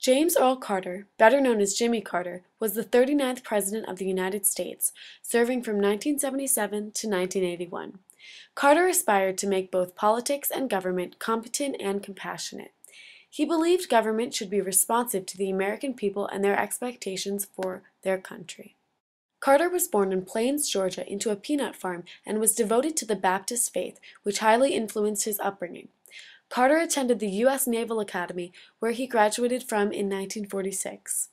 James Earl Carter, better known as Jimmy Carter, was the 39th President of the United States, serving from 1977 to 1981. Carter aspired to make both politics and government competent and compassionate. He believed government should be responsive to the American people and their expectations for their country. Carter was born in Plains, Georgia, into a peanut farm and was devoted to the Baptist faith, which highly influenced his upbringing. Carter attended the U.S. Naval Academy, where he graduated from in 1946.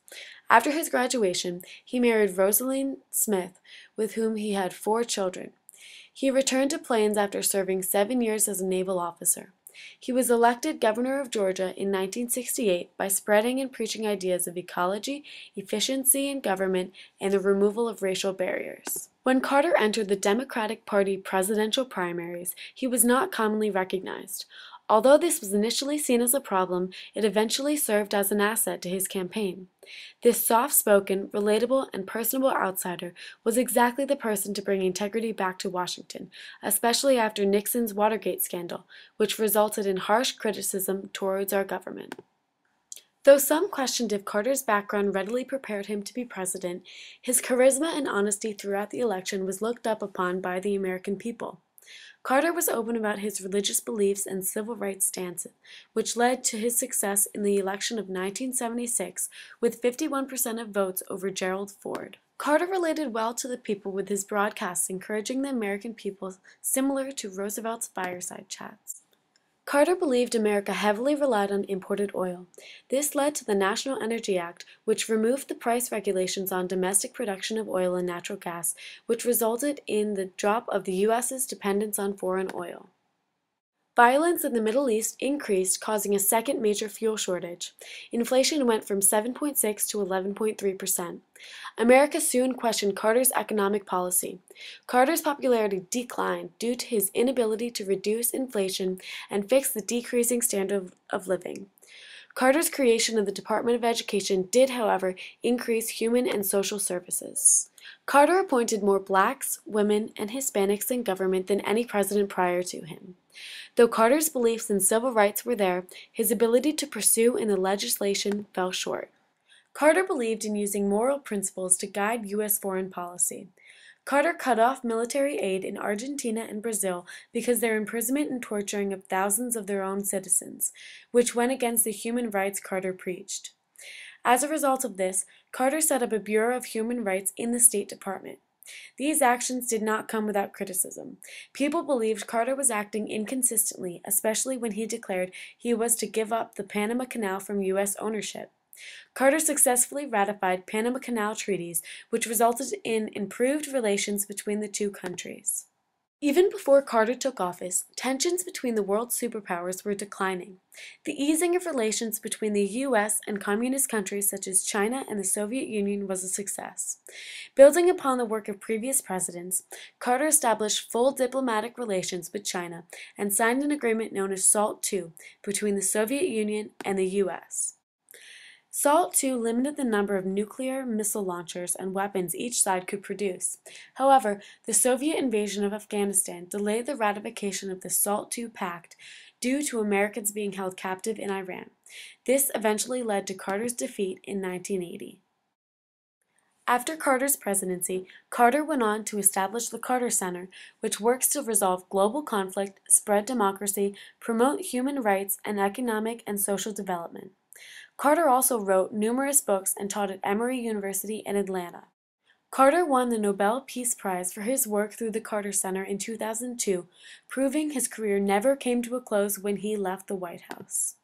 After his graduation, he married Rosaline Schmitt, with whom he had 4 children. He returned to Plains after serving 7 years as a naval officer. He was elected governor of Georgia in 1968 by spreading and preaching ideas of ecology, efficiency in government, and the removal of racial barriers. When Carter entered the Democratic Party presidential primaries, he was not commonly recognized. Although this was initially seen as a problem, it eventually served as an asset to his campaign. This soft-spoken, relatable, and personable outsider was exactly the person to bring integrity back to Washington, especially after Nixon's Watergate scandal, which resulted in harsh criticism towards our government. Though some questioned if Carter's background readily prepared him to be president, his charisma and honesty throughout the election was looked up upon by the American people. Carter was open about his religious beliefs and civil rights stance, which led to his success in the election of 1976 with 51% of votes over Gerald Ford. Carter related well to the people with his broadcasts encouraging the American people, similar to Roosevelt's fireside chats. Carter believed America heavily relied on imported oil. This led to the National Energy Act, which removed the price regulations on domestic production of oil and natural gas, which resulted in the drop of the U.S.'s dependence on foreign oil. Violence in the Middle East increased, causing a second major fuel shortage. Inflation went from 7.6 to 11.3%. America soon questioned Carter's economic policy. Carter's popularity declined due to his inability to reduce inflation and fix the decreasing standard of living. Carter's creation of the Department of Education did, however, increase human and social services. Carter appointed more blacks, women, and Hispanics in government than any president prior to him. Though Carter's beliefs in civil rights were there, his ability to pursue in the legislation fell short. Carter believed in using moral principles to guide U.S. foreign policy. Carter cut off military aid in Argentina and Brazil because their imprisonment and torturing of thousands of their own citizens, which went against the human rights Carter preached. As a result of this, Carter set up a Bureau of Human Rights in the State Department. These actions did not come without criticism. People believed Carter was acting inconsistently, especially when he declared he was to give up the Panama Canal from U.S. ownership. Carter successfully ratified Panama Canal treaties, which resulted in improved relations between the two countries. Even before Carter took office, tensions between the world superpowers were declining. The easing of relations between the U.S. and communist countries such as China and the Soviet Union was a success. Building upon the work of previous presidents, Carter established full diplomatic relations with China and signed an agreement known as SALT II between the Soviet Union and the U.S. SALT II limited the number of nuclear missile launchers and weapons each side could produce. However, the Soviet invasion of Afghanistan delayed the ratification of the SALT II pact due to Americans being held captive in Iran. This eventually led to Carter's defeat in 1980. After Carter's presidency, Carter went on to establish the Carter Center, which works to resolve global conflict, spread democracy, promote human rights, and economic and social development. Carter also wrote numerous books and taught at Emory University in Atlanta. Carter won the Nobel Peace Prize for his work through the Carter Center in 2002, proving his career never came to a close when he left the White House.